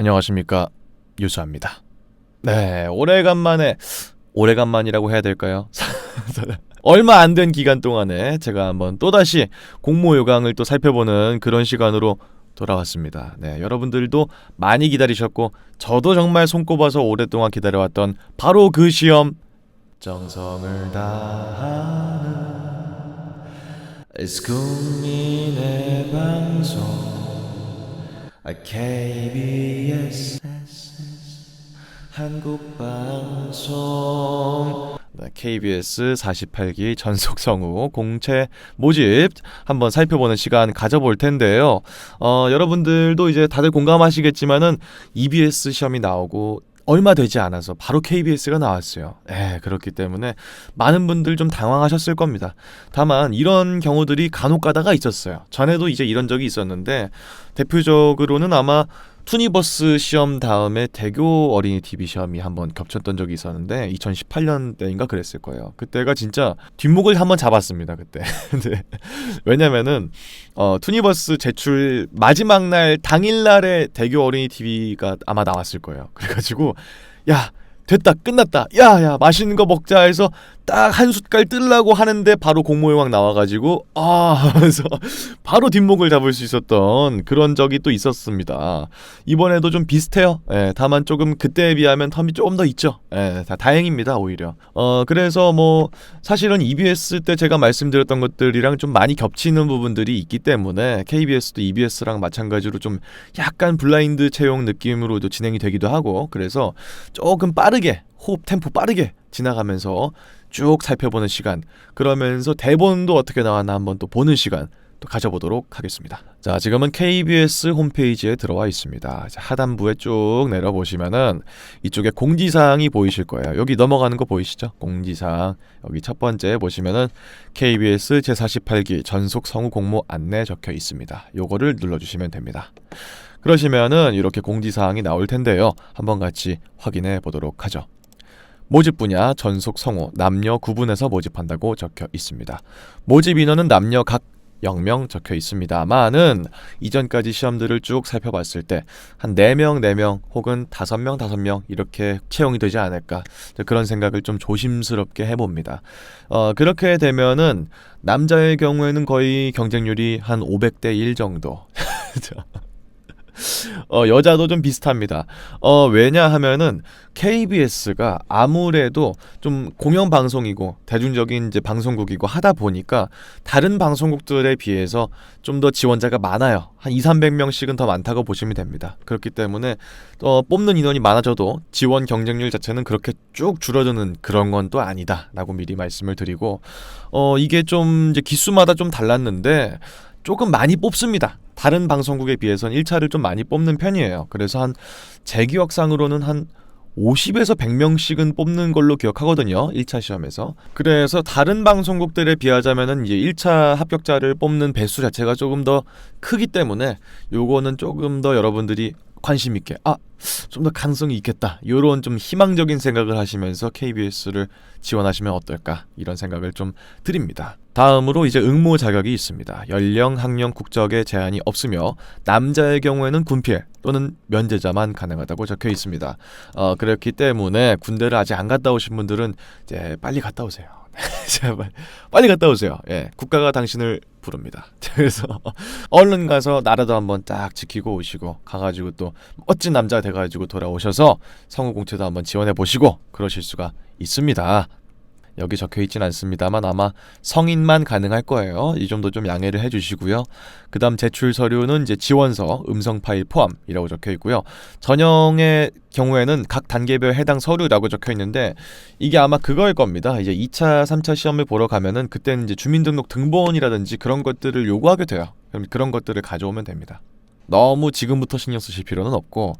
안녕하십니까, 유수아입니다. 네, 오래간만이라고 해야 될까요? 얼마 안 된 기간 동안에 제가 한번 또다시 공모 요강을 또 살펴보는 그런 시간으로 돌아왔습니다. 네, 여러분들도 많이 기다리셨고 저도 정말 손꼽아서 오랫동안 기다려왔던 바로 그 시험, 정성을 다하는 국민의 방송 KBS 한국방송. 네, KBS 48기 전속성우 공채 모집 한번 살펴보는 시간 가져볼 텐데요. 여러분들도 이제 다들 공감하시겠지만은 EBS 시험이 나오고 얼마 되지 않아서 바로 KBS가 나왔어요. 그렇기 때문에 많은 분들 좀 당황하셨을 겁니다. 다만 이런 경우들이 간혹 가다가 있었어요. 전에도 이제 이런 적이 있었는데 대표적으로는 아마 투니버스 시험 다음에 대교 어린이 TV 시험이 한번 겹쳤던 적이 있었는데 2018년대인가 그랬을 거예요. 그때가 진짜 뒷목을 한번 잡았습니다. 그때. 네. 왜냐면은 투니버스 제출 마지막 날 당일날에 대교 어린이 TV가 아마 나왔을 거예요. 그래가지고 야, 됐다, 끝났다, 야 맛있는 거 먹자 해서 딱 한 숟갈 뜨려고 하는데 바로 공모요강 나와가지고 하면서 바로 뒷목을 잡을 수 있었던 그런 적이 또 있었습니다. 이번에도 좀 비슷해요. 다만 조금 그때에 비하면 텀이 조금 더 있죠. 다 다행입니다, 오히려. 그래서 뭐 사실은 EBS 때 제가 말씀드렸던 것들이랑 좀 많이 겹치는 부분들이 있기 때문에 KBS도 EBS랑 마찬가지로 좀 약간 블라인드 채용 느낌으로도 진행이 되기도 하고, 그래서 조금 빠르게 호흡 템포 빠르게 지나가면서 쭉 살펴보는 시간, 그러면서 대본도 어떻게 나왔나 한번 또 보는 시간 또 가져보도록 하겠습니다. 자, 지금은 KBS 홈페이지에 들어와 있습니다. 하단부에 쭉 내려보시면은 이쪽에 공지사항이 보이실 거예요. 여기 넘어가는 거 보이시죠? 공지사항. 여기 첫 번째 보시면은 KBS 제48기 전속 성우 공모 안내 적혀 있습니다. 요거를 눌러주시면 됩니다. 그러시면은 이렇게 공지사항이 나올 텐데요. 한번 같이 확인해 보도록 하죠. 모집 분야 전속 성우 남녀 구분해서 모집한다고 적혀 있습니다. 모집 인원은 남녀 각 0명 적혀 있습니다만은 이전까지 시험들을 쭉 살펴봤을 때 한 4명 혹은 5명 이렇게 채용이 되지 않을까, 그런 생각을 좀 조심스럽게 해봅니다. 그렇게 되면은 남자의 경우에는 거의 경쟁률이 한 500대 1 정도. 여자도 좀 비슷합니다. 왜냐하면은 KBS가 아무래도 좀 공영방송이고 대중적인 이제 방송국이고 하다 보니까 다른 방송국들에 비해서 좀 더 지원자가 많아요. 한 200~300명씩은 더 많다고 보시면 됩니다. 그렇기 때문에 뽑는 인원이 많아져도 지원 경쟁률 자체는 그렇게 쭉 줄어드는 그런 건 또 아니다 라고 미리 말씀을 드리고, 이게 좀 이제 기수마다 좀 달랐는데 조금 많이 뽑습니다. 다른 방송국에 비해서는 1차를 좀 많이 뽑는 편이에요. 그래서 제 기억상으로는 한 50에서 100명씩은 뽑는 걸로 기억하거든요. 1차 시험에서. 그래서 다른 방송국들에 비하자면은 이제 1차 합격자를 뽑는 배수 자체가 조금 더 크기 때문에 요거는 조금 더 여러분들이 관심 있게 좀 더 가능성이 있겠다, 요런 좀 희망적인 생각을 하시면서 KBS를 지원하시면 어떨까, 이런 생각을 좀 드립니다. 다음으로 이제 응모 자격이 있습니다. 연령, 학령, 국적에 제한이 없으며 남자의 경우에는 군필 또는 면제자만 가능하다고 적혀 있습니다. 그렇기 때문에 군대를 아직 안 갔다 오신 분들은 이제 빨리 갔다 오세요. 제발 빨리 갔다 오세요. 국가가 당신을 부릅니다. 그래서 얼른 가서 나라도 한번 딱 지키고 오시고, 가가지고 또 멋진 남자 돼가지고 돌아오셔서 성우 공채도 한번 지원해 보시고 그러실 수가 있습니다. 여기 적혀 있진 않습니다만 아마 성인만 가능할 거예요. 이 정도 좀 양해를 해주시고요. 그 다음 제출 서류는 이제 지원서, 음성 파일 포함이라고 적혀 있고요. 전형의 경우에는 각 단계별 해당 서류라고 적혀 있는데 이게 아마 그거일 겁니다. 이제 2차, 3차 시험을 보러 가면은 그때는 이제 주민등록 등본이라든지 그런 것들을 요구하게 돼요. 그럼 그런 것들을 가져오면 됩니다. 너무 지금부터 신경 쓰실 필요는 없고,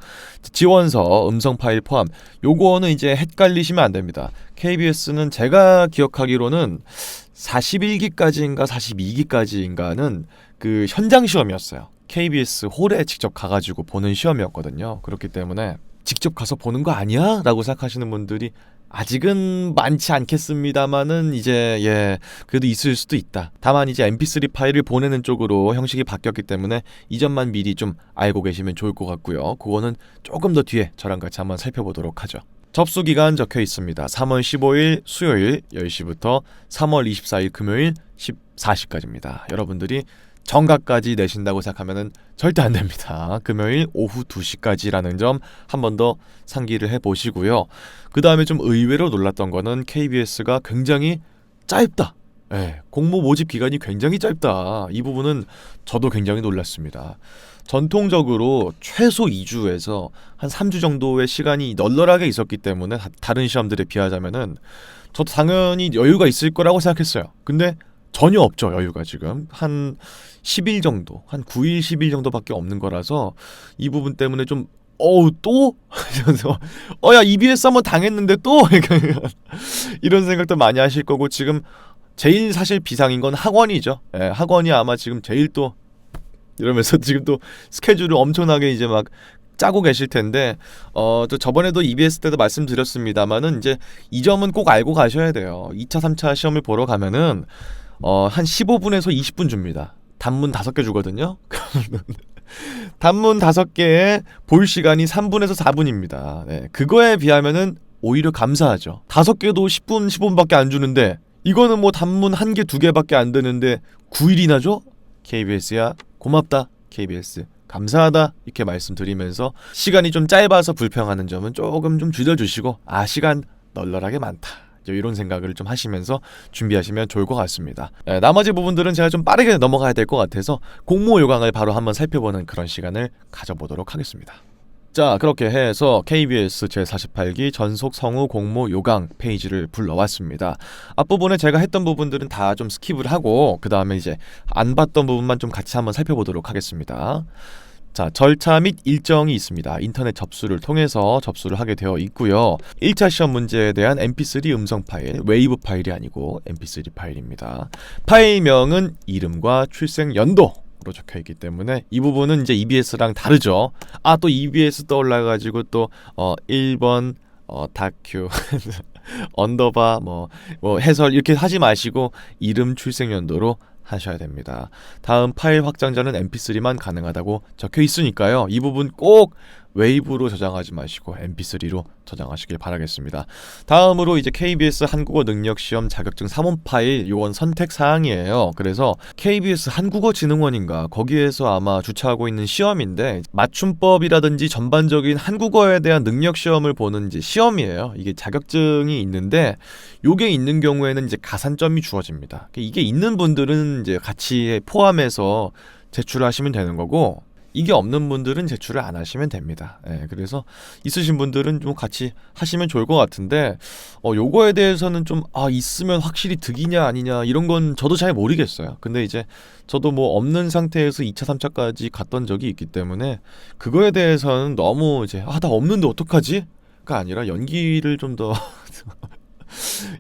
지원서, 음성 파일 포함, 요거는 이제 헷갈리시면 안 됩니다. KBS는 제가 기억하기로는 41기까지인가 42기까지인가는 그 현장 시험이었어요. KBS 홀에 직접 가가지고 보는 시험이었거든요. 그렇기 때문에 직접 가서 보는 거 아니야? 라고 생각하시는 분들이 아직은 많지 않겠습니다만은 이제 그래도 있을 수도 있다. 다만 이제 mp3 파일을 보내는 쪽으로 형식이 바뀌었기 때문에 이 점만 미리 좀 알고 계시면 좋을 것 같고요. 그거는 조금 더 뒤에 저랑 같이 한번 살펴보도록 하죠. 접수 기간 적혀 있습니다. 3월 15일 수요일 10시부터 3월 24일 금요일 14시까지입니다. 여러분들이 정각까지 내신다고 생각하면 절대 안 됩니다. 금요일 오후 2시까지라는 점 한 번 더 상기를 해보시고요. 그 다음에 좀 의외로 놀랐던 거는 KBS가 굉장히 짧다. 공모 모집 기간이 굉장히 짧다. 이 부분은 저도 굉장히 놀랐습니다. 전통적으로 최소 2주에서 한 3주 정도의 시간이 널널하게 있었기 때문에 다른 시험들에 비하자면은 저도 당연히 여유가 있을 거라고 생각했어요. 근데 전혀 없죠. 여유가 지금 한 10일 정도, 한 9일, 10일 정도밖에 없는 거라서 이 부분 때문에 좀 또? 야 EBS 한번 당했는데 또? 이런 생각도 많이 하실 거고 지금 제일 사실 비상인 건 학원이죠. 학원이 아마 지금 제일 또 이러면서 지금 또 스케줄을 엄청나게 이제 막 짜고 계실 텐데 또 저번에도 EBS 때도 말씀드렸습니다만은 이제 이 점은 꼭 알고 가셔야 돼요. 2차, 3차 시험을 보러 가면은 한 15분에서 20분 줍니다. 단문 5개 주거든요. 단문 5개에 볼 시간이 3분에서 4분입니다. 그거에 비하면은 오히려 감사하죠. 5개도 10분, 15분밖에 안 주는데 이거는 뭐 단문 1개, 2개밖에 안 되는데 9일이나 줘? KBS야 고맙다. KBS 감사하다. 이렇게 말씀드리면서 시간이 좀 짧아서 불평하는 점은 조금 좀 줄여주시고 시간 널널하게 많다. 이런 생각을 좀 하시면서 준비하시면 좋을 것 같습니다. 나머지 부분들은 제가 좀 빠르게 넘어가야 될 것 같아서 공모 요강을 바로 한번 살펴보는 그런 시간을 가져보도록 하겠습니다. 자, 그렇게 해서 KBS 제48기 전속 성우 공모 요강 페이지를 불러왔습니다. 앞부분에 제가 했던 부분들은 다 좀 스킵을 하고 그 다음에 이제 안 봤던 부분만 좀 같이 한번 살펴보도록 하겠습니다. 자, 절차 및 일정이 있습니다. 인터넷 접수를 통해서 접수를 하게 되어 있고요. 1차 시험 문제에 대한 mp3 음성 파일, 웨이브 파일이 아니고 mp3 파일입니다. 파일명은 이름과 출생 연도로 적혀있기 때문에 이 부분은 이제 EBS랑 다르죠. 또 EBS 떠올라가지고 또 1번 다큐 언더바 뭐 해설 이렇게 하지 마시고 이름 출생 연도로 하셔야 됩니다. 다음 파일 확장자는 mp3만 가능하다고 적혀 있으니까요. 이 부분 꼭 웨이브로 저장하지 마시고 mp3로 저장하시길 바라겠습니다. 다음으로 이제 KBS 한국어 능력시험 자격증 3원 파일 요건 선택 사항이에요. 그래서 KBS 한국어진흥원인가 거기에서 아마 주최하고 있는 시험인데 맞춤법이라든지 전반적인 한국어에 대한 능력시험을 보는 이제 시험이에요. 이게 자격증이 있는데 요게 있는 경우에는 이제 가산점이 주어집니다. 이게 있는 분들은 이제 같이 포함해서 제출을 하시면 되는 거고 이게 없는 분들은 제출을 안 하시면 됩니다. 그래서 있으신 분들은 좀 같이 하시면 좋을 것 같은데 요거에 대해서는 좀 있으면 확실히 득이냐 아니냐 이런 건 저도 잘 모르겠어요. 근데 이제 저도 뭐 없는 상태에서 2차 3차까지 갔던 적이 있기 때문에 그거에 대해서는 너무 이제 나 없는데 어떡하지? 가 아니라 연기를 좀 더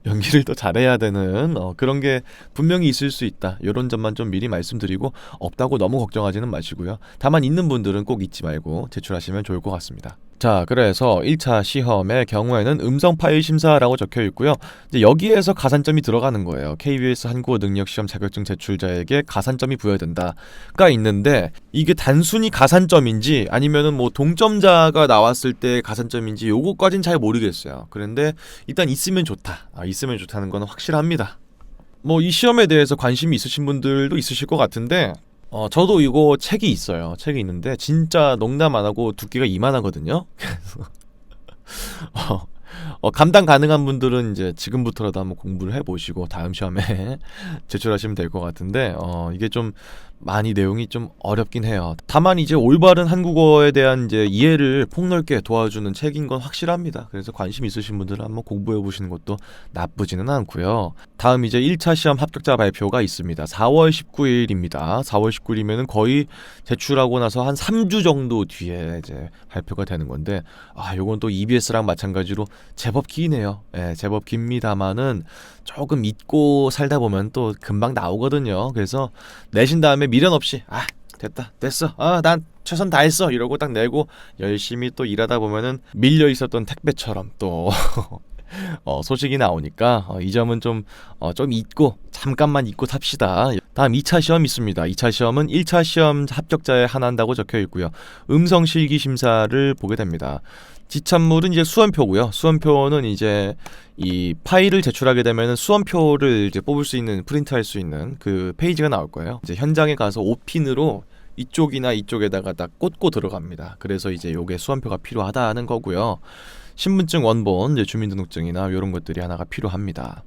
연기를 더 잘해야 되는 그런 게 분명히 있을 수 있다. 이런 점만 좀 미리 말씀드리고 없다고 너무 걱정하지는 마시고요. 다만 있는 분들은 꼭 잊지 말고 제출하시면 좋을 것 같습니다. 자, 그래서 1차 시험의 경우에는 음성 파일 심사라고 적혀 있고요. 이제 여기에서 가산점이 들어가는 거예요. KBS 한국어 능력 시험 자격증 제출자에게 가산점이 부여된다가 있는데 이게 단순히 가산점인지 아니면은 뭐 동점자가 나왔을 때 가산점인지 요거까진 잘 모르겠어요. 그런데 일단 있으면 좋다. 있으면 좋다는 건 확실합니다. 뭐 이 시험에 대해서 관심이 있으신 분들도 있으실 것 같은데 저도 이거 책이 있어요. 책이 있는데 진짜 농담 안 하고 두께가 이만하거든요. 그래서 감당 가능한 분들은 이제 지금부터라도 한번 공부를 해보시고 다음 시험에 제출하시면 될 것 같은데 이게 좀 많이 내용이 좀 어렵긴 해요. 다만 이제 올바른 한국어에 대한 이제 이해를 폭넓게 도와주는 책인 건 확실합니다. 그래서 관심 있으신 분들은 한번 공부해 보시는 것도 나쁘지는 않고요. 다음 이제 1차 시험 합격자 발표가 있습니다. 4월 19일입니다. 4월 19일이면은 거의 제출하고 나서 한 3주 정도 뒤에 이제 발표가 되는 건데 요건 또 EBS랑 마찬가지로 제법 기네요. 제법 깁니다만은 조금 잊고 살다 보면 또 금방 나오거든요. 그래서 내신 다음에 미련 없이 됐다 됐어 난 최선 다했어 이러고 딱 내고 열심히 또 일하다 보면은 밀려 있었던 택배처럼 또 소식이 나오니까 이 점은 좀 잊고 잠깐만 잊고 삽시다. 다음 2차 시험 있습니다. 2차 시험은 1차 시험 합격자에 한한다고 적혀 있고요. 음성 실기 심사를 보게 됩니다. 지참물은 이제 수험표고요. 수험표는 이제 이 파일을 제출하게 되면 수험표를 이제 뽑을 수 있는, 프린트할 수 있는 그 페이지가 나올 거예요. 이제 현장에 가서 5핀으로 이쪽이나 이쪽에다가 딱 꽂고 들어갑니다. 그래서 이제 요게 수험표가 필요하다는 거고요. 신분증 원본, 이제 주민등록증이나 이런 것들이 하나가 필요합니다.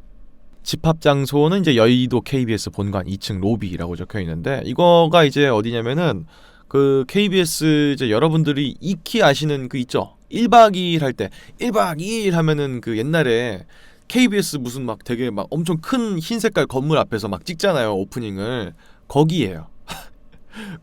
집합 장소는 이제 여의도 KBS 본관 2층 로비라고 적혀 있는데, 이거가 이제 어디냐면은 그 KBS 이제 여러분들이 익히 아시는 그 있죠. 1박 2일 할 때 1박 2일 하면은 그 옛날에 KBS 무슨 막 되게 막 엄청 큰 흰 색깔 건물 앞에서 막 찍잖아요. 오프닝을. 거기에요.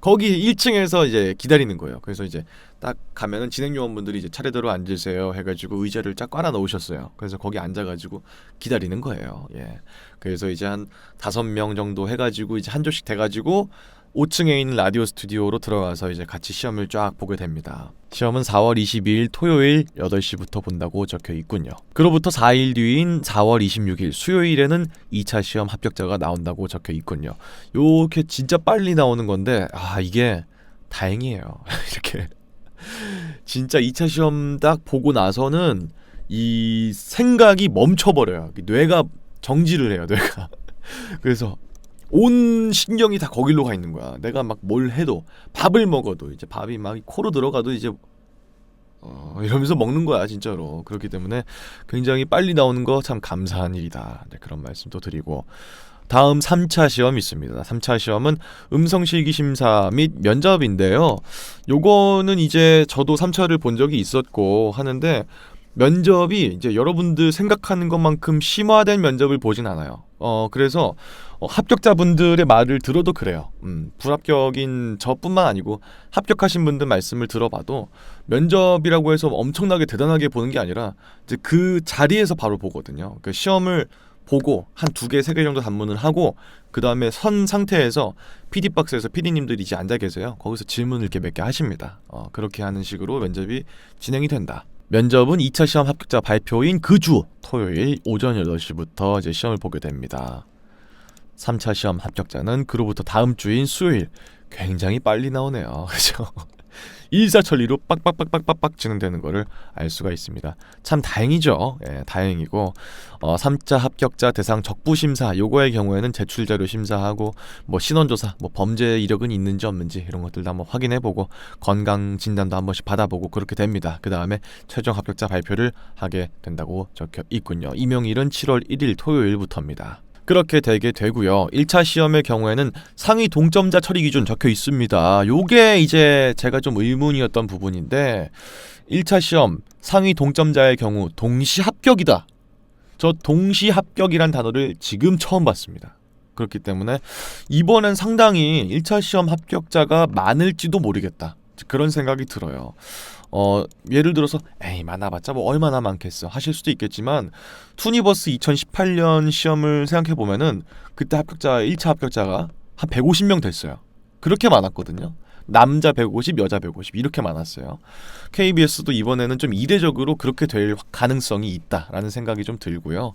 거기 1층에서 이제 기다리는 거예요. 그래서 이제 딱 가면은 진행 요원분들이 이제 차례대로 앉으세요 해가지고 의자를 쫙 깔아 놓으셨어요. 그래서 거기 앉아가지고 기다리는 거예요. 예. 그래서 이제 한 5명 정도 해가지고 이제 한 조씩 돼가지고 5층에 있는 라디오 스튜디오로 들어가서 이제 같이 시험을 쫙 보게 됩니다. 시험은 4월 22일 토요일 8시부터 본다고 적혀 있군요. 그로부터 4일 뒤인 4월 26일 수요일에는 2차 시험 합격자가 나온다고 적혀 있군요. 요렇게 진짜 빨리 나오는 건데 이게 다행이에요. 이렇게 진짜 2차 시험 딱 보고 나서는 이 생각이 멈춰버려요. 뇌가 정지를 해요. 뇌가. 그래서 온 신경이 다 거길로 가 있는 거야. 내가 막 뭘 해도, 밥을 먹어도 이제 밥이 막 코로 들어가도 이제 이러면서 먹는 거야 진짜로. 그렇기 때문에 굉장히 빨리 나오는 거 참 감사한 일이다. 네, 그런 말씀도 드리고, 다음 3차 시험이 있습니다. 3차 시험은 음성실기 심사 및 면접인데요. 요거는 이제 저도 3차를 본 적이 있었고 하는데, 면접이 이제 여러분들 생각하는 것만큼 심화된 면접을 보진 않아요. 그래서 합격자분들의 말을 들어도 그래요. 불합격인 저뿐만 아니고 합격하신 분들 말씀을 들어봐도 면접이라고 해서 엄청나게 대단하게 보는 게 아니라 이제 그 자리에서 바로 보거든요. 그 시험을 보고 한 2개, 3개 정도 단문을 하고 그 다음에 선 상태에서 PD박스에서 PD님들이 이제 앉아 계세요. 거기서 질문을 이렇게 몇 개 하십니다. 그렇게 하는 식으로 면접이 진행이 된다. 면접은 2차 시험 합격자 발표인 그 주 토요일 오전 8시부터 이제 시험을 보게 됩니다. 3차 시험 합격자는 그로부터 다음 주인 수요일, 굉장히 빨리 나오네요. 그죠? 일사천리로 빡빡빡빡빡 진행되는 거를 알 수가 있습니다. 참 다행이죠. 예, 다행이고 3차 합격자 대상 적부심사, 요거의 경우에는 제출자료 심사하고 뭐 신원조사, 뭐 범죄 이력은 있는지 없는지 이런 것들도 한번 확인해보고 건강 진단도 한 번씩 받아보고 그렇게 됩니다. 그 다음에 최종 합격자 발표를 하게 된다고 적혀 있군요. 임용일은 7월 1일 토요일부터입니다. 그렇게 되게 되고요. 1차 시험의 경우에는 상위 동점자 처리 기준 적혀 있습니다. 요게 이제 제가 좀 의문이었던 부분인데, 1차 시험 상위 동점자의 경우 동시 합격이다. 저 동시 합격이란 단어를 지금 처음 봤습니다. 그렇기 때문에 이번엔 상당히 1차 시험 합격자가 많을지도 모르겠다. 그런 생각이 들어요. 예를 들어서 에이 많아봤자 뭐 얼마나 많겠어 하실 수도 있겠지만, 투니버스 2018년 시험을 생각해보면은 그때 1차 합격자가 한 150명 됐어요. 그렇게 많았거든요. 남자 150, 여자 150 이렇게 많았어요. KBS도 이번에는 좀 이례적으로 그렇게 될 가능성이 있다라는 생각이 좀 들고요.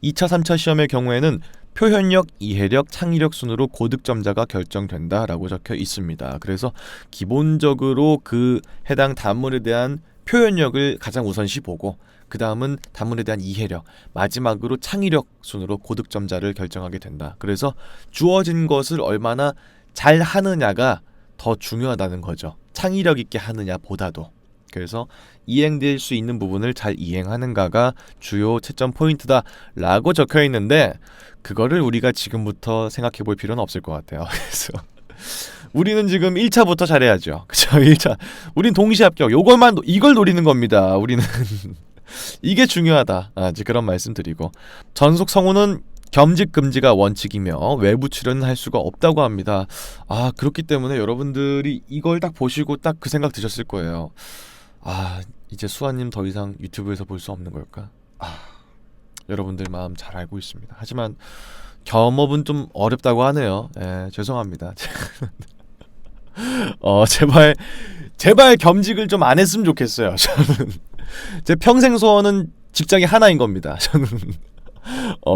2차, 3차 시험의 경우에는 표현력, 이해력, 창의력 순으로 고득점자가 결정된다라고 적혀 있습니다. 그래서 기본적으로 그 해당 단문에 대한 표현력을 가장 우선시 보고, 그 다음은 단문에 대한 이해력, 마지막으로 창의력 순으로 고득점자를 결정하게 된다. 그래서 주어진 것을 얼마나 잘 하느냐가 더 중요하다는 거죠. 창의력 있게 하느냐 보다도. 그래서 이행될 수 있는 부분을 잘 이행하는가가 주요 채점 포인트다라고 적혀 있는데, 그거를 우리가 지금부터 생각해 볼 필요는 없을 것 같아요. 그래서 우리는 지금 1차부터 잘해야죠. 그쵸? 1차. 우린 동시 합격. 이걸 노리는 겁니다. 우리는 이게 중요하다. 이제 그런 말씀 드리고, 전속 성우는 겸직 금지가 원칙이며 외부 출연은 할 수가 없다고 합니다. 그렇기 때문에 여러분들이 이걸 딱 보시고 딱 그 생각 드셨을 거예요. 이제 수아님 더 이상 유튜브에서 볼 수 없는 걸까? 여러분들 마음 잘 알고 있습니다. 하지만 겸업은 좀 어렵다고 하네요. 죄송합니다. 제발 겸직을 좀 안 했으면 좋겠어요. 저는 제 평생 소원은 직장이 하나인 겁니다. 저는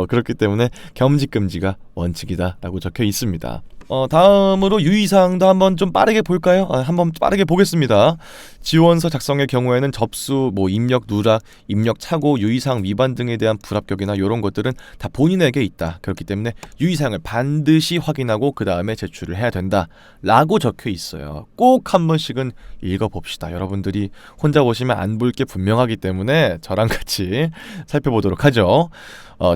그렇기 때문에 겸직 금지가 원칙이다라고 적혀 있습니다. 다음으로 유의사항도 한번 좀 빠르게 볼까요? 한번 빠르게 보겠습니다. 지원서 작성의 경우에는 접수, 입력 누락, 입력 착오, 유의사항 위반 등에 대한 불합격이나 이런 것들은 다 본인에게 있다. 그렇기 때문에 유의사항을 반드시 확인하고 그 다음에 제출을 해야 된다라고 적혀 있어요. 꼭 한 번씩은 읽어봅시다. 여러분들이 혼자 보시면 안 볼 게 분명하기 때문에 저랑 같이 살펴보도록 하죠.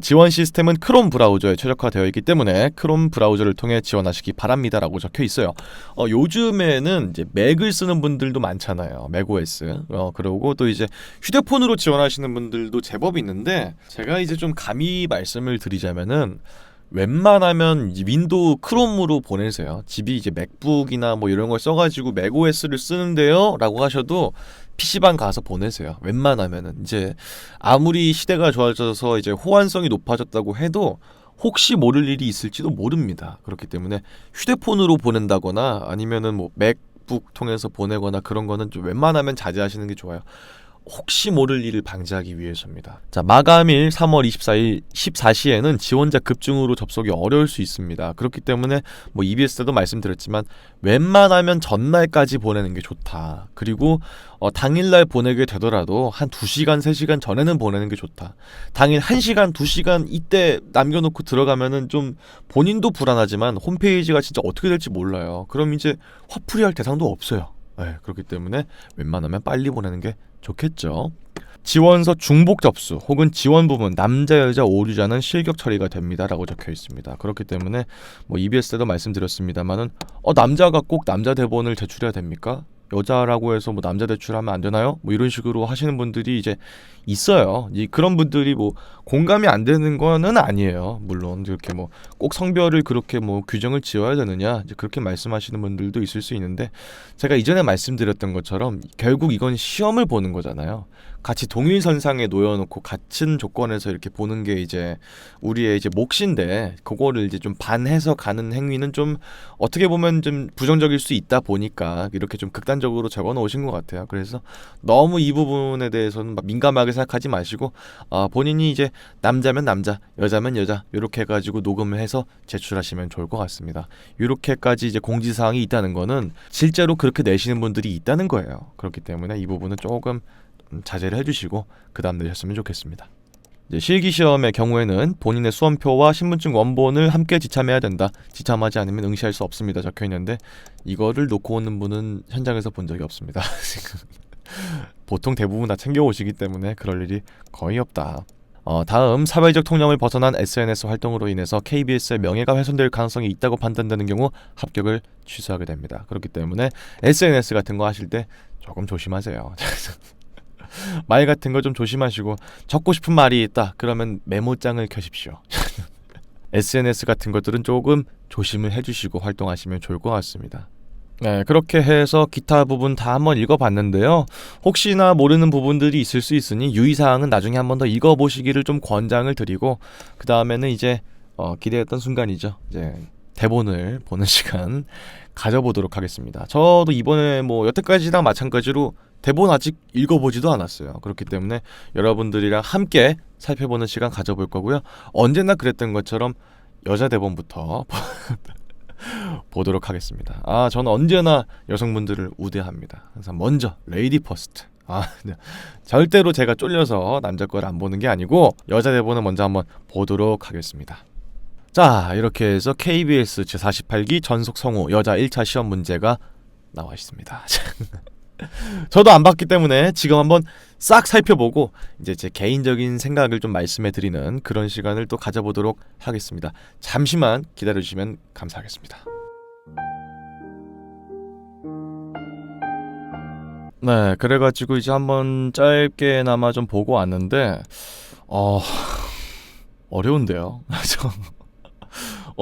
지원 시스템은 크롬 브라우저에 최적화되어 있기 때문에 크롬 브라우저를 통해 지원하시기 바랍니다라고 적혀 있어요. 요즘에는 이제 맥을 쓰는 분들도 많잖아요. 맥OS. 그리고 또 이제 휴대폰으로 지원하시는 분들도 제법 있는데 제가 이제 좀 감히 말씀을 드리자면은 웬만하면 윈도우 크롬으로 보내세요. 집이 이제 맥북이나 이런 걸 써가지고 맥OS를 쓰는데요 라고 하셔도 PC방 가서 보내세요. 웬만하면은 이제 아무리 시대가 좋아져서 이제 호환성이 높아졌다고 해도 혹시 모를 일이 있을지도 모릅니다. 그렇기 때문에 휴대폰으로 보낸다거나 아니면은 맥북 통해서 보내거나 그런 거는 좀 웬만하면 자제하시는 게 좋아요. 혹시 모를 일을 방지하기 위해서입니다. 자, 마감일 3월 24일 14시에는 지원자 급증으로 접속이 어려울 수 있습니다. 그렇기 때문에 EBS 때도 말씀드렸지만 웬만하면 전날까지 보내는 게 좋다. 그리고 당일날 보내게 되더라도 한 2시간, 3시간 전에는 보내는 게 좋다. 당일 1시간, 2시간 이때 남겨놓고 들어가면은 좀 본인도 불안하지만 홈페이지가 진짜 어떻게 될지 몰라요. 그럼 이제 화풀이할 대상도 없어요. 네, 그렇기 때문에 웬만하면 빨리 보내는 게 좋겠죠. 지원서 중복 접수 혹은 지원 부분 남자 여자 오류자는 실격 처리가 됩니다라고 적혀 있습니다. 그렇기 때문에 EBS 때도 말씀드렸습니다만은 남자가 꼭 남자 대본을 제출해야 됩니까? 여자라고 해서 남자 제출하면 안 되나요? 이런 식으로 하시는 분들이 이제 있어요. 그런 분들이 공감이 안 되는 거는 아니에요. 물론 이렇게 꼭 성별을 그렇게 규정을 지어야 되느냐 이제 그렇게 말씀하시는 분들도 있을 수 있는데 제가 이전에 말씀드렸던 것처럼 결국 이건 시험을 보는 거잖아요. 같이 동일선상에 놓여놓고 같은 조건에서 이렇게 보는 게 이제 우리의 이제 몫인데 그거를 이제 좀 반해서 가는 행위는 좀 어떻게 보면 좀 부정적일 수 있다 보니까 이렇게 좀 극단적으로 적어 놓으신 것 같아요. 그래서 너무 이 부분에 대해서는 민감하게 생각하지 마시고 본인이 이제 남자면 남자, 여자면 여자 이렇게 해가지고 녹음을 해서 제출하시면 좋을 것 같습니다. 이렇게까지 이제 공지사항이 있다는 거는 실제로 그렇게 내시는 분들이 있다는 거예요. 그렇기 때문에 이 부분은 조금 자제를 해주시고 그 다음 내셨으면 좋겠습니다. 이제 실기시험의 경우에는 본인의 수험표와 신분증 원본을 함께 지참해야 된다. 지참하지 않으면 응시할 수 없습니다. 적혀있는데 이거를 놓고 오는 분은 현장에서 본 적이 없습니다. 보통 대부분 다 챙겨오시기 때문에 그럴 일이 거의 없다. 다음 사회적 통념을 벗어난 SNS 활동으로 인해서 KBS의 명예가 훼손될 가능성이 있다고 판단되는 경우 합격을 취소하게 됩니다. 그렇기 때문에 SNS 같은 거 하실 때 조금 조심하세요. 말 같은 거 좀 조심하시고 적고 싶은 말이 있다 그러면 메모장을 켜십시오. SNS 같은 것들은 조금 조심을 해주시고 활동하시면 좋을 것 같습니다. 네, 그렇게 해서 기타 부분 다 한번 읽어봤는데요. 혹시나 모르는 부분들이 있을 수 있으니 유의사항은 나중에 한번 더 읽어보시기를 좀 권장을 드리고 그 다음에는 이제 기대했던 순간이죠. 이제 대본을 보는 시간 가져보도록 하겠습니다. 저도 이번에 여태까지랑 마찬가지로 대본 아직 읽어보지도 않았어요. 그렇기 때문에 여러분들이랑 함께 살펴보는 시간 가져볼 거고요. 언제나 그랬던 것처럼 여자 대본부터 보도록 하겠습니다. 저는 언제나 여성분들을 우대합니다. 항상 먼저 레이디 퍼스트. 절대로 제가 쫄려서 남자 거를 안 보는 게 아니고 여자 대본을 먼저 한번 보도록 하겠습니다. 자, 이렇게 해서 KBS 제48기 전속 성우 여자 1차 시험 문제가 나와 있습니다. 저도 안 봤기 때문에 지금 한번 싹 살펴보고 이제 제 개인적인 생각을 좀 말씀해 드리는 그런 시간을 또 가져보도록 하겠습니다. 잠시만 기다려 주시면 감사하겠습니다. 네, 그래가지고 이제 한번 짧게나마 좀 보고 왔는데 어려운데요.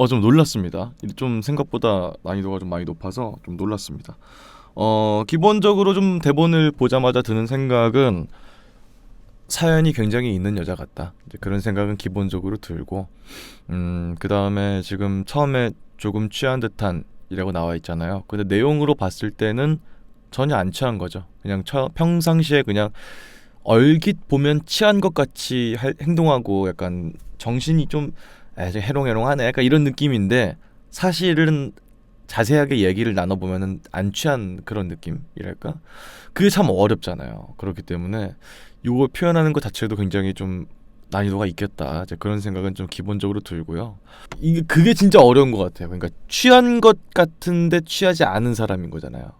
좀 놀랐습니다. 좀 생각보다 난이도가 좀 많이 높아서 좀 놀랐습니다. 기본적으로 좀 대본을 보자마자 드는 생각은 사연이 굉장히 있는 여자 같다. 이제 그런 생각은 기본적으로 들고 그 다음에 지금 처음에 조금 취한 듯한 이라고 나와 있잖아요. 근데 내용으로 봤을 때는 전혀 안 취한 거죠. 그냥 평상시에 그냥 얼깃 보면 취한 것 같이 행동하고 약간 정신이 좀 해롱해롱하네 약간 이런 느낌인데 사실은 자세하게 얘기를 나눠보면은 안 취한 그런 느낌이랄까? 그게 참 어렵잖아요. 그렇기 때문에 이걸 표현하는 것 자체도 굉장히 좀 난이도가 있겠다. 이제 그런 생각은 좀 기본적으로 들고요. 이게 그게 진짜 어려운 것 같아요. 그러니까 취한 것 같은데 취하지 않은 사람인 거잖아요.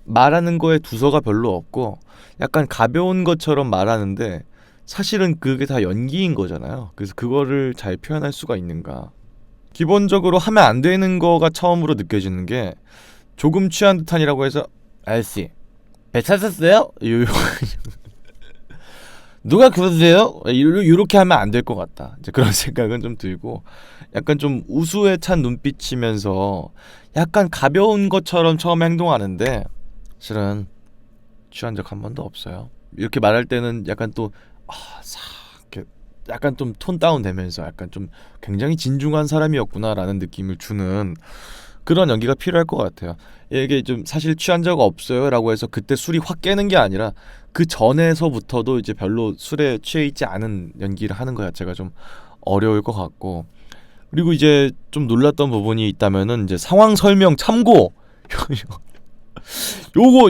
말하는 거에 두서가 별로 없고 약간 가벼운 것처럼 말하는데 사실은 그게 다 연기인 거잖아요. 그래서 그거를 잘 표현할 수가 있는가? 기본적으로 하면 안 되는 거가 처음으로 느껴지는 게 조금 취한 듯한이라고 해서 아저씨 배 찾았어요? 누가 그러세요? 이렇게 하면 안 될 것 같다. 이제 그런 생각은 좀 들고 약간 좀 우수에 찬 눈빛이면서 약간 가벼운 것처럼 처음 행동하는데 실은 취한 적 한 번도 없어요. 이렇게 말할 때는 약간 또 이렇게 약간 좀 톤 다운 되면서 약간 좀 굉장히 진중한 사람이었구나라는 느낌을 주는 그런 연기가 필요할 것 같아요. 이게 좀 사실 취한 적 없어요라고 해서 그때 술이 확 깨는 게 아니라 그 전에서부터도 이제 별로 술에 취해 있지 않은 연기를 하는 것 자체가 좀 어려울 것 같고 그리고 이제 좀 놀랐던 부분이 있다면은 이제 상황 설명 참고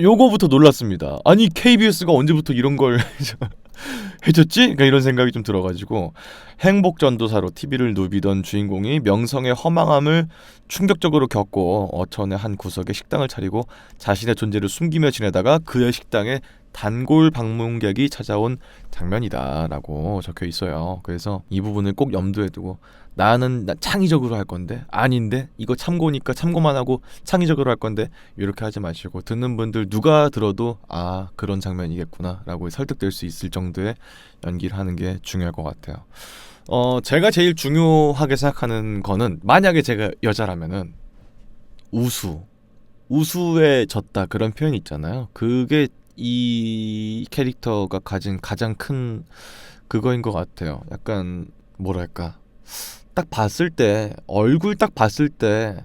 요거부터 놀랐습니다. 아니 KBS가 언제부터 이런 걸 해줬지? 그러니까 이런 생각이 좀 들어가지고 행복 전도사로 TV를 누비던 주인공이 명성의 허망함을 충격적으로 겪고 어천의 한 구석에 식당을 차리고 자신의 존재를 숨기며 지내다가 그의 식당에 단골 방문객이 찾아온 장면이다라고 적혀 있어요. 그래서 이 부분을 꼭 염두에 두고 나는 창의적으로 할 건데 아닌데 이거 참고니까 참고만 하고 창의적으로 할 건데 이렇게 하지 마시고 듣는 분들 누가 들어도 아 그런 장면이겠구나 라고 설득될 수 있을 정도의 연기를 하는 게 중요할 것 같아요. 제가 제일 중요하게 생각하는 거는 만약에 제가 여자라면은 우수에 졌다 그런 표현이 있잖아요. 그게 이 캐릭터가 가진 가장 큰 그거인 것 같아요. 약간 뭐랄까 딱 봤을 때 얼굴 딱 봤을 때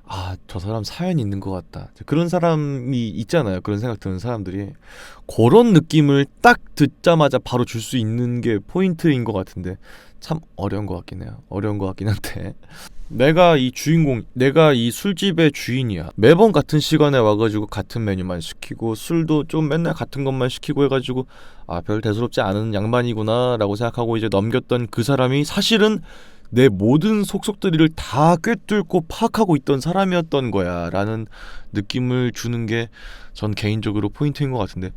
아, 저 사람 사연 있는 것 같다. 그런 사람이 있잖아요. 그런 생각 드는 사람들이 그런 느낌을 딱 듣자마자 바로 줄 수 있는 게 포인트인 것 같은데 참 어려운 것 같긴 해요. 어려운 것 같긴 한데 내가 이 주인공, 내가 이 술집의 주인이야. 매번 같은 시간에 와가지고 같은 메뉴만 시키고 술도 좀 맨날 같은 것만 시키고 해가지고 아, 별 대수롭지 않은 양반이구나라고 생각하고 이제 넘겼던 그 사람이 사실은 내 모든 속속들이를 다 꿰뚫고 파악하고 있던 사람이었던 거야 라는 느낌을 주는 게 전 개인적으로 포인트인 것 같은데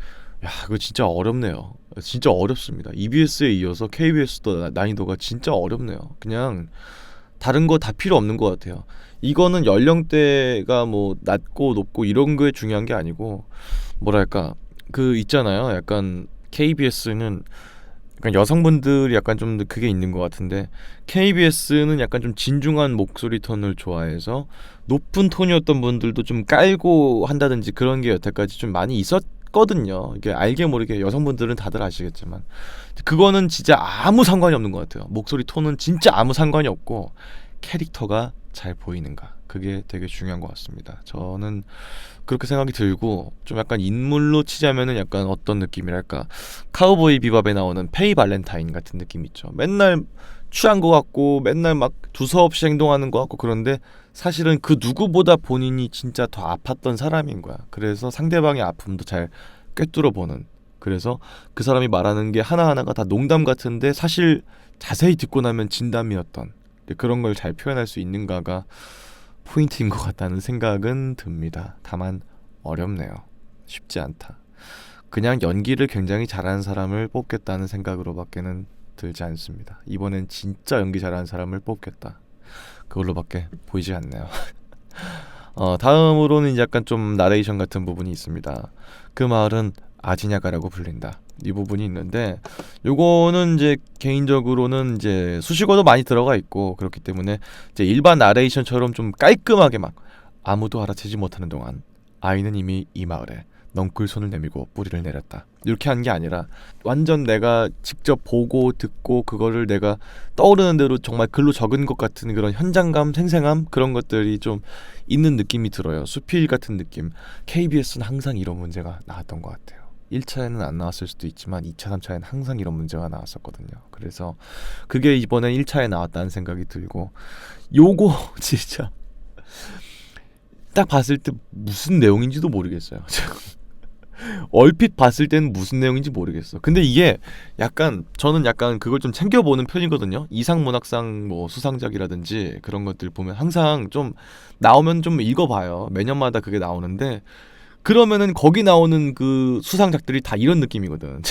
야 이거 진짜 어렵네요. 진짜 어렵습니다. EBS에 이어서 KBS도 난이도가 진짜 어렵네요. 그냥 다른 거 다 필요 없는 것 같아요. 이거는 연령대가 뭐 낮고 높고 이런 게 중요한 게 아니고 뭐랄까 그 있잖아요. 약간 KBS는 약간 여성분들이 약간 좀 그게 있는 것 같은데 KBS는 약간 좀 진중한 목소리 톤을 좋아해서 높은 톤이었던 분들도 좀 깔고 한다든지 그런 게 여태까지 좀 많이 있었거든요. 이게 알게 모르게 여성분들은 다들 아시겠지만 그거는 진짜 아무 상관이 없는 것 같아요. 목소리 톤은 진짜 아무 상관이 없고 캐릭터가 잘 보이는가 그게 되게 중요한 것 같습니다. 저는 그렇게 생각이 들고 좀 약간 인물로 치자면은 약간 어떤 느낌이랄까 카우보이 비밥에 나오는 페이 발렌타인 같은 느낌 있죠. 맨날 취한 것 같고 맨날 막 두서없이 행동하는 것 같고 그런데 사실은 그 누구보다 본인이 진짜 더 아팠던 사람인 거야. 그래서 상대방의 아픔도 잘 꿰뚫어 보는 그래서 그 사람이 말하는 게 하나하나가 다 농담 같은데 사실 자세히 듣고 나면 진담이었던 그런 걸 잘 표현할 수 있는가가 포인트인 것 같다는 생각은 듭니다. 다만 어렵네요. 쉽지 않다. 그냥 연기를 굉장히 잘하는 사람을 뽑겠다는 생각으로밖에는 들지 않습니다. 이번엔 진짜 연기 잘하는 사람을 뽑겠다. 그걸로밖에 보이지 않네요. 다음으로는 이제 약간 좀 나레이션 같은 부분이 있습니다. 그 마을은 아지냐가라고 불린다. 이 부분이 있는데 요거는 이제 개인적으로는 이제 수식어도 많이 들어가 있고 그렇기 때문에 이제 일반 나레이션처럼 좀 깔끔하게 막 아무도 알아채지 못하는 동안 아이는 이미 이 마을에 넝쿨 손을 내밀고 뿌리를 내렸다. 이렇게 한 게 아니라 완전 내가 직접 보고 듣고 그거를 내가 떠오르는 대로 정말 글로 적은 것 같은 그런 현장감, 생생함 그런 것들이 좀 있는 느낌이 들어요. 수필 같은 느낌. KBS는 항상 이런 문제가 나왔던 것 같아요. 1차에는 안 나왔을 수도 있지만 2차, 3차에는 항상 이런 문제가 나왔었거든요. 그래서 그게 이번에 1차에 나왔다는 생각이 들고, 요거 진짜 딱 봤을 때 무슨 내용인지도 모르겠어요. 얼핏 봤을 때는 무슨 내용인지 모르겠어. 근데 이게 약간 저는 약간 그걸 좀 챙겨보는 편이거든요. 이상문학상 뭐 수상작이라든지 그런 것들 보면 항상 좀 나오면 좀 읽어봐요. 매년마다 그게 나오는데, 그러면은 거기 나오는 그 수상작들이 다 이런 느낌이거든.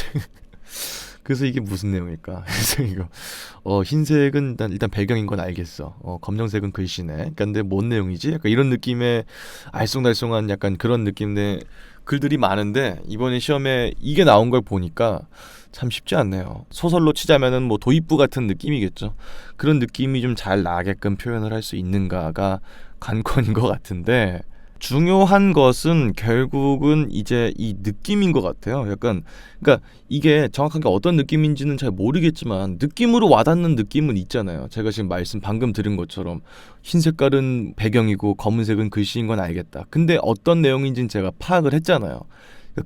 그래서 이게 무슨 내용일까? 그래서 이거 흰색은 일단 배경인 건 알겠어. 검정색은 글씨네. 근데 뭔 내용이지? 약간 이런 느낌의 알쏭달쏭한 약간 그런 느낌의 글들이 많은데, 이번에 시험에 이게 나온 걸 보니까 참 쉽지 않네요. 소설로 치자면은 뭐 도입부 같은 느낌이겠죠. 그런 느낌이 좀 잘 나게끔 표현을 할 수 있는가가 관건인 것 같은데, 중요한 것은 결국은 이제 이 느낌인 것 같아요. 약간, 그러니까 이게 정확하게 어떤 느낌인지는 잘 모르겠지만 느낌으로 와닿는 느낌은 있잖아요. 제가 지금 말씀 방금 들은 것처럼 흰 색깔은 배경이고 검은색은 글씨인 건 알겠다. 근데 어떤 내용인지는 제가 파악을 했잖아요.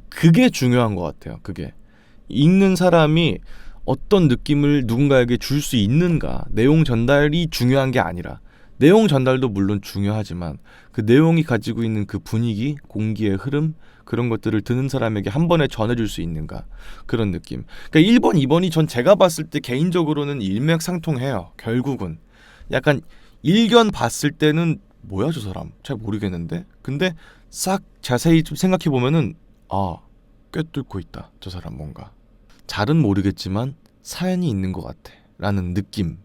그게 중요한 것 같아요. 그게 읽는 사람이 어떤 느낌을 누군가에게 줄 수 있는가, 내용 전달이 중요한 게 아니라, 내용 전달도 물론 중요하지만 그 내용이 가지고 있는 그 분위기, 공기의 흐름, 그런 것들을 듣는 사람에게 한 번에 전해줄 수 있는가, 그런 느낌. 그러니까 1번, 2번이 전 제가 봤을 때 개인적으로는 일맥상통해요. 결국은 약간 일견 봤을 때는 뭐야 저 사람 잘 모르겠는데, 근데 싹 자세히 좀 생각해 보면은 꿰뚫고 있다 저 사람. 뭔가 잘은 모르겠지만 사연이 있는 것 같아 라는 느낌.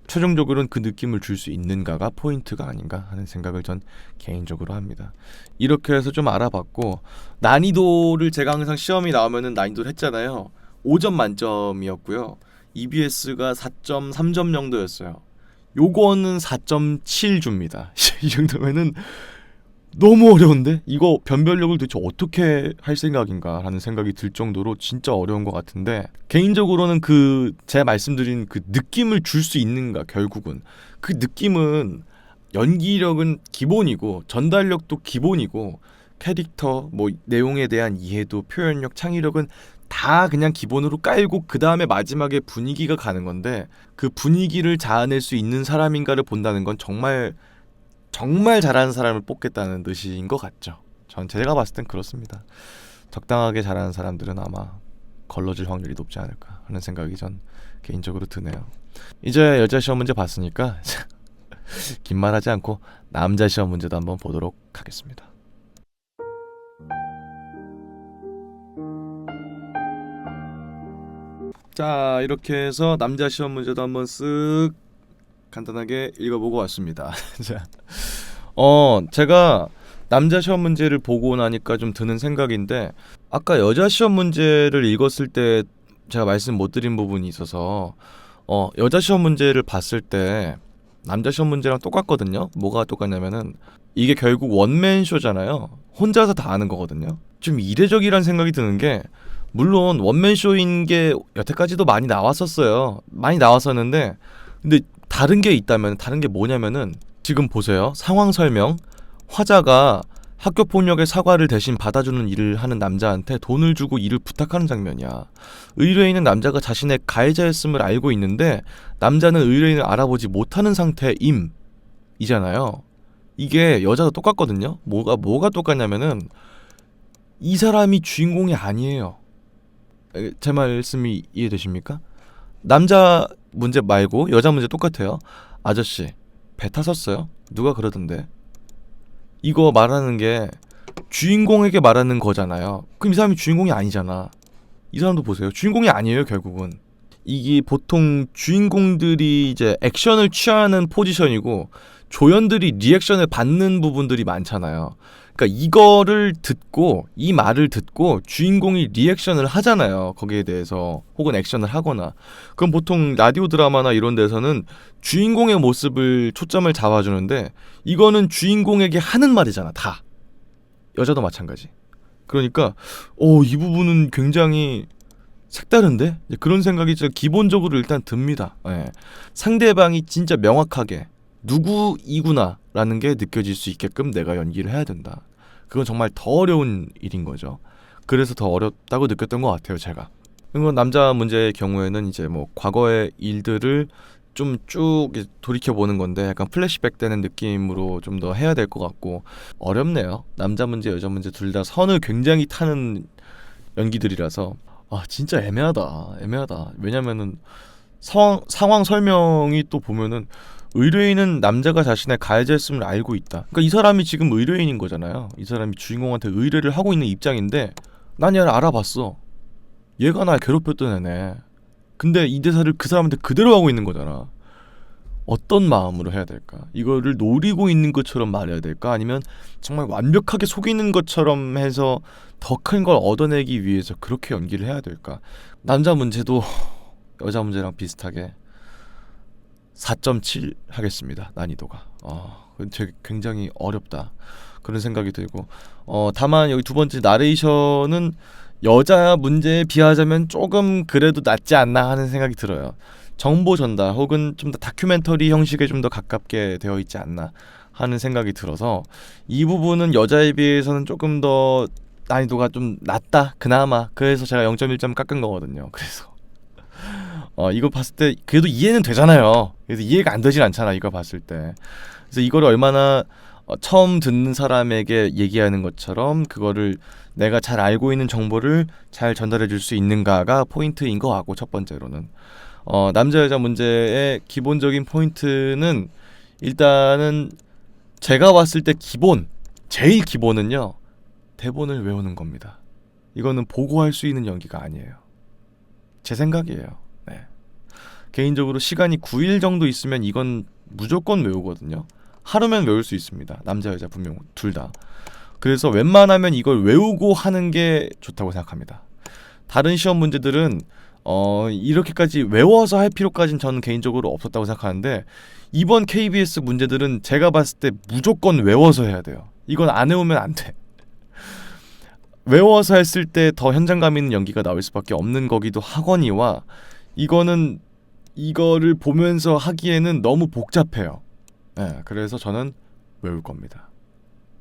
최종적으로는 그 느낌을 줄 수 있는가가 포인트가 아닌가 하는 생각을 전 개인적으로 합니다. 이렇게 해서 좀 알아봤고, 난이도를 제가 항상 시험이 나오면은 난이도를 했잖아요. 5점 만점이었고요. EBS가 4.3점 정도였어요. 요거는 4.7 줍니다. 이 정도면은 너무 어려운데? 이거 변별력을 도대체 어떻게 할 생각인가 하는 생각이 들 정도로 진짜 어려운 것 같은데, 개인적으로는 그 제가 말씀드린 그 느낌을 줄 수 있는가, 결국은 그 느낌은 연기력은 기본이고 전달력도 기본이고 캐릭터 뭐 내용에 대한 이해도 표현력 창의력은 다 그냥 기본으로 깔고 그 다음에 마지막에 분위기가 가는 건데, 그 분위기를 자아낼 수 있는 사람인가를 본다는 건 정말 잘하는 사람을 뽑겠다는 뜻인 것 같죠. 전 제가 봤을 땐 그렇습니다. 적당하게 잘하는 사람들은 아마 걸러질 확률이 높지 않을까 하는 생각이 전 개인적으로 드네요. 이제 여자 시험 문제 봤으니까 긴 말하지 않고 남자 시험 문제도 한번 보도록 하겠습니다. 자, 이렇게 해서 남자 시험 문제도 한번 쓱 간단하게 읽어보고 왔습니다. 자, 제가 남자 시험 문제를 보고 나니까 좀 드는 생각인데, 아까 여자 시험 문제를 읽었을 때 제가 말씀 못 드린 부분이 있어서, 여자 시험 문제를 봤을 때 남자 시험 문제랑 똑같거든요. 뭐가 똑같냐면은 이게 결국 원맨쇼잖아요. 혼자서 다 하는 거거든요. 좀 이례적이란 생각이 드는 게, 물론 원맨쇼인 게 여태까지도 많이 나왔었어요. 많이 나왔었는데, 근데 다른 게 있다면, 다른 게 뭐냐면은 지금 보세요. 상황 설명. 화자가 학교 폭력의 사과를 대신 받아주는 일을 하는 남자한테 돈을 주고 일을 부탁하는 장면이야. 의뢰인은 남자가 자신의 가해자였음을 알고 있는데 남자는 의뢰인을 알아보지 못하는 상태임이잖아요. 이게 여자도 똑같거든요. 뭐가 똑같냐면은 이 사람이 주인공이 아니에요. 제 말씀이 이해되십니까? 남자 문제 말고 여자 문제 똑같아요. 아저씨 배 타셨어요? 누가 그러던데. 이거 말하는 게 주인공에게 말하는 거잖아요. 그럼 이 사람이 주인공이 아니잖아. 이 사람도 보세요. 주인공이 아니에요, 결국은. 이게 보통 주인공들이 이제 액션을 취하는 포지션이고 조연들이 리액션을 받는 부분들이 많잖아요. 그러니까 이거를 듣고, 이 말을 듣고 주인공이 리액션을 하잖아요. 거기에 대해서 혹은 액션을 하거나. 그럼 보통 라디오 드라마나 이런 데서는 주인공의 모습을 초점을 잡아주는데, 이거는 주인공에게 하는 말이잖아. 다. 여자도 마찬가지. 그러니까 이 부분은 굉장히 색다른데? 그런 생각이 진짜 기본적으로 일단 듭니다. 예. 상대방이 진짜 명확하게 누구이구나 라는 게 느껴질 수 있게끔 내가 연기를 해야 된다. 그건 정말 더 어려운 일인 거죠. 그래서 더 어렵다고 느꼈던 것 같아요, 제가. 그리고 남자 문제의 경우에는 이제 뭐 과거의 일들을 좀 쭉 돌이켜 보는 건데 약간 플래시백 되는 느낌으로 좀 더 해야 될 것 같고 어렵네요. 남자 문제, 여자 문제 둘 다 선을 굉장히 타는 연기들이라서 진짜 애매하다. 왜냐면은 상황 설명이 또 보면은 의뢰인은 남자가 자신의 가해자였음을 알고 있다. 그러니까 이 사람이 지금 의뢰인인 거잖아요. 이 사람이 주인공한테 의뢰를 하고 있는 입장인데 난 얘를 알아봤어. 얘가 날 괴롭혔던 애네. 근데 이 대사를 그 사람한테 그대로 하고 있는 거잖아. 어떤 마음으로 해야 될까? 이거를 노리고 있는 것처럼 말해야 될까? 아니면 정말 완벽하게 속이는 것처럼 해서 더 큰 걸 얻어내기 위해서 그렇게 연기를 해야 될까? 남자 문제도 여자 문제랑 비슷하게 4.7 하겠습니다. 난이도가. 되게 굉장히 어렵다. 그런 생각이 들고 다만 여기 두 번째 나레이션은 여자 문제에 비하자면 조금 그래도 낫지 않나 하는 생각이 들어요. 정보 전달 혹은 좀 더 다큐멘터리 형식에 좀 더 가깝게 되어 있지 않나 하는 생각이 들어서 이 부분은 여자에 비해서는 조금 더 난이도가 좀 낮다 그나마. 그래서 제가 0.1점 깎은 거거든요. 그래서 이거 봤을 때 그래도 이해는 되잖아요. 그래서 이해가 안 되진 않잖아, 이거 봤을 때. 그래서 이거를 얼마나 처음 듣는 사람에게 얘기하는 것처럼 그거를 내가 잘 알고 있는 정보를 잘 전달해 줄 수 있는가가 포인트인 것 같고, 첫 번째로는 남자 여자 문제의 기본적인 포인트는 일단은 제가 봤을 때 제일 기본은요, 대본을 외우는 겁니다. 이거는 보고할 수 있는 연기가 아니에요. 제 생각이에요. 네. 개인적으로 시간이 9일 정도 있으면 이건 무조건 외우거든요. 하루면 외울 수 있습니다. 남자 여자 분명 둘 다. 그래서 웬만하면 이걸 외우고 하는 게 좋다고 생각합니다. 다른 시험 문제들은 이렇게까지 외워서 할 필요까지는 저는 개인적으로 없었다고 생각하는데, 이번 KBS 문제들은 제가 봤을 때 무조건 외워서 해야 돼요. 이건 안 외우면 안 돼. 외워서 했을 때 더 현장감 있는 연기가 나올 수밖에 없는 거기도 하거니와, 이거를 보면서 하기에는 너무 복잡해요. 네, 그래서 저는 외울 겁니다.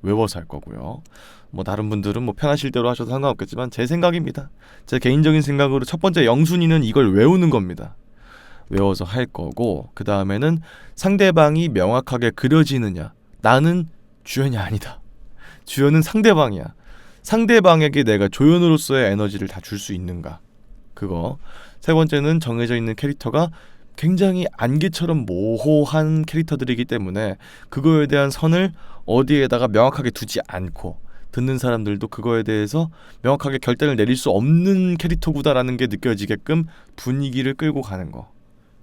외워서 할 거고요. 뭐 다른 분들은 뭐 편하실 대로 하셔도 상관없겠지만 제 생각입니다. 제 개인적인 생각으로 첫 번째 영순위는 이걸 외우는 겁니다. 외워서 할 거고, 그 다음에는 상대방이 명확하게 그려지느냐. 나는 주연이 아니다. 주연은 상대방이야. 상대방에게 내가 조연으로서의 에너지를 다 줄 수 있는가. 그거. 세 번째는 정해져 있는 캐릭터가 굉장히 안개처럼 모호한 캐릭터들이기 때문에 그거에 대한 선을 어디에다가 명확하게 두지 않고, 듣는 사람들도 그거에 대해서 명확하게 결단을 내릴 수 없는 캐릭터구다라는 게 느껴지게끔 분위기를 끌고 가는 거.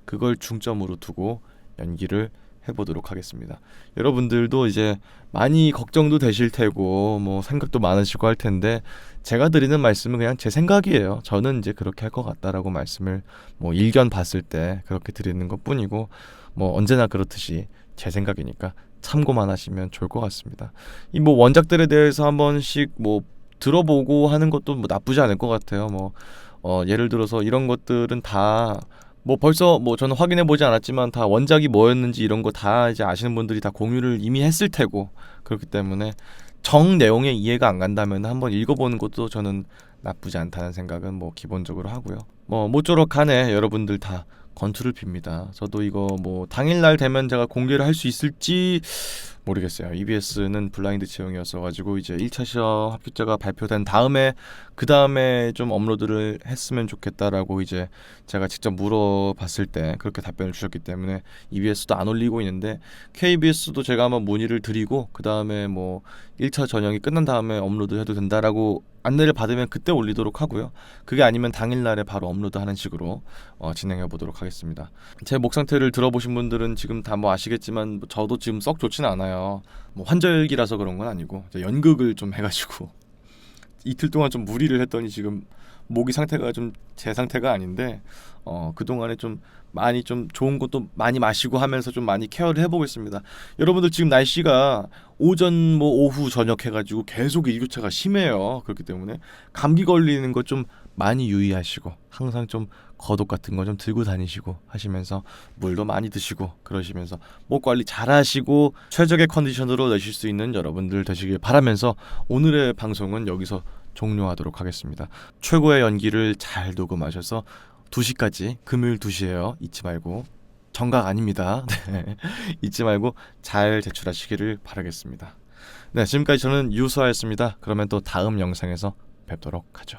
그걸 중점으로 두고 연기를 해보도록 하겠습니다. 여러분들도 이제 많이 걱정도 되실 테고 뭐 생각도 많으시고 할 텐데, 제가 드리는 말씀은 그냥 제 생각이에요. 저는 이제 그렇게 할 것 같다라고 말씀을 뭐 일견 봤을 때 그렇게 드리는 것 뿐이고, 뭐 언제나 그렇듯이 제 생각이니까 참고만 하시면 좋을 것 같습니다. 이 뭐 원작들에 대해서 한 번씩 뭐 들어보고 하는 것도 뭐 나쁘지 않을 것 같아요. 뭐 예를 들어서 이런 것들은 다 뭐 벌써 뭐 저는 확인해 보지 않았지만 다 원작이 뭐였는지 이런 거 다 이제 아시는 분들이 다 공유를 이미 했을 테고, 그렇기 때문에 정 내용에 이해가 안 간다면 한번 읽어보는 것도 저는 나쁘지 않다는 생각은 뭐 기본적으로 하고요. 뭐 모쪼록 간에 여러분들 다 건투를 빕니다. 저도 이거 뭐 당일날 되면 제가 공개를 할 수 있을지 모르겠어요. EBS는 블라인드 채용이었어가지고 이제 1차 시험 합격자가 발표된 다음에 그 다음에 좀 업로드를 했으면 좋겠다라고 이제 제가 직접 물어봤을 때 그렇게 답변을 주셨기 때문에 EBS도 안 올리고 있는데, KBS도 제가 한번 문의를 드리고 그 다음에 뭐 1차 전형이 끝난 다음에 업로드 해도 된다라고 안내를 받으면 그때 올리도록 하고요. 그게 아니면 당일날에 바로 업로드하는 식으로 진행해 보도록 하겠습니다. 제 목 상태를 들어보신 분들은 지금 다 뭐 아시겠지만 저도 지금 썩 좋지는 않아요. 뭐 환절기라서 그런 건 아니고 연극을 좀 해가지고 이틀 동안 좀 무리를 했더니 지금 목이 상태가 좀 제 상태가 아닌데, 그동안에 좀 많이 좀 좋은 것도 많이 마시고 하면서 좀 많이 케어를 해보겠습니다. 여러분들 지금 날씨가 오전 뭐 오후 저녁 해가지고 계속 일교차가 심해요. 그렇기 때문에 감기 걸리는 거 좀 많이 유의하시고, 항상 좀 겉옷 같은 거 좀 들고 다니시고 하시면서 물도 많이 드시고 그러시면서 목 관리 잘 하시고 최적의 컨디션으로 내실 수 있는 여러분들 되시길 바라면서 오늘의 방송은 여기서 종료하도록 하겠습니다. 최고의 연기를 잘 녹음하셔서 2시까지, 금요일 2시에요. 잊지 말고. 정각 아닙니다. 네. 잊지 말고 잘 제출하시기를 바라겠습니다. 네, 지금까지 저는 유수아였습니다. 그러면 또 다음 영상에서 뵙도록 하죠.